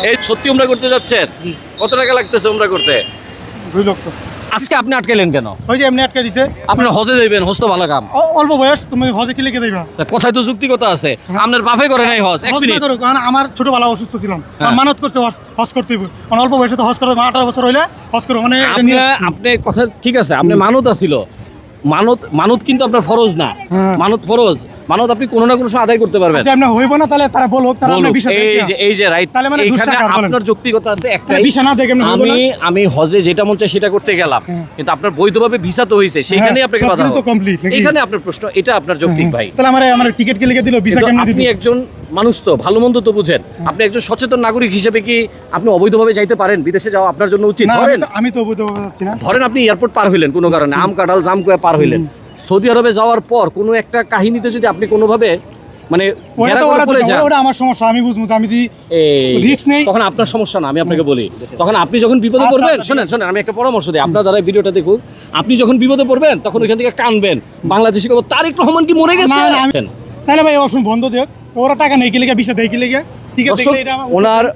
এই সত্যি উমরা করতে যাচ্ছেন? কত টাকা লাগতেছে উমরা করতে? 2 লক্ষ। আজকে আপনি আটকাইলেন কেন? ওই যে এমনি আটকে দিছে। আপনি হজে যাইবেন, হজ তো ভালো কাম। অল্প বয়স, তুমি হজে কি লিখে দিবা? তা কথায় তো যুক্তিকতা আছে। আপনার বাপে করে নাই হজ। এক হজ না মিনিট। করো, কারণ আমার ছোটবেলা অসুস্থ ছিলাম, মানত করছে হজ করতে হইব। মানে অল্প বয়সে তো হজ করো, 18 বছর হইলে হজ করো। মানে এটা নিয়ে আপনি কথা ঠিক আছে, আপনি মানত আছিল। মানত কিন্তু আপনার ফরজ না। মানত ফরজ। মানত আপনি কোনো না কোনো সময় আদায় করতে পারবেন। যে এমনি হইব না, তাহলে তারা বলুক, তারা আপনার বিষয় এই যে রাইট। তাহলে মানে এখানে দুষ্টাকার বলেন। আপনার যৌক্তিকতা আছে একটাই। ভিসা না দেখে এমনি হইব না। আমি হজে যেটা মন চায় সেটা করতে গেলাম, কিন্তু আপনার বৈধভাবে ভিসা তো হইছে, সেখানেই আপনাকে বাধা সবকিছু তো হবে। complete, নাকি? এখানে আপনার প্রশ্ন, এটা আপনার যৌক্তিক ভাই। তাহলে আমার টিকিট কে লিখে দিল, ভিসা কিন্তু কেমনে দিল? আপনি একজন মানুষ তো, ভালো মন্দ তো বুঝেন। আপনি একজন সচেতন নাগরিক হিসেবে কি আপনি অবৈধভাবে যাইতে পারেন? বিদেশে যাওয়া আপনার জন্য উচিত? না, ধরেন আমি তো বুঝতে পারছি না। ধরেন আপনি এয়ারপোর্ট পার হইলেন কোনো কারণে, আম কাঁঠাল জাম কয়ে পার হইলেন, সৌদি আরবে যাওয়ার পর কোনো একটা কাহিনীতে যদি আপনি কোনোভাবে মানে ঘেরা করে পড়ে যান, ওটা আমার সমস্যা, আমি বুঝবো। আমি যদি এই রিস্ক নেই, তখন আপনার সমস্যা না। আমি আপনাকে বলি, তখন আপনি যখন বিপদে আচ্ছা, পড়বেন, আচ্ছা, শোনেন আমি একটা পরামর্শ দিই, আপনার দ্বারা ভিডিওটা দেখুন। আপনি যখন বিপদে পড়বেন তখন ওইখান থেকে কানবেন, বাংলাদেশি খবর তারেক রহমান কি মরে গেছে? তাহলে ভাই অপশন বন্ধ দিও। ওরা টাকা নেই কি লিখে, ভিসা দেয় কি লিখে? টিকিট দেখলে এটা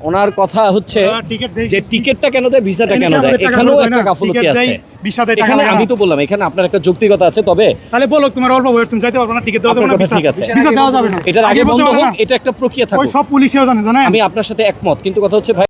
ওনার কথা হচ্ছে টিকিট দেই, যে টিকিটটা কেন দেয়, ভিসাটা কেন দেয়, এখানেও একটা গাফলতি আছে। ভিসা দেয়, টাকা এখানে লাগে না। আমি তো বললাম, এখানে আপনার একটা যৌক্তিকতা আছে। তবে তাহলে বলো, তোমার অল্প বয়স, তুমি যাইতে পারবে না, টিকিট দেওয়া যাবে আপনার না, কথা ঠিক আছে। ভিসা দেওয়া যাবে না। এটার আগে বলতে বন্ধ পারবে হোক, না। এটা একটা প্রক্রিয়া ওই থাকুক। সব পুলিশেও জানে, জানেন? আমি আপনার সাথে একমত, কিন্তু কথা হচ্ছে ভাই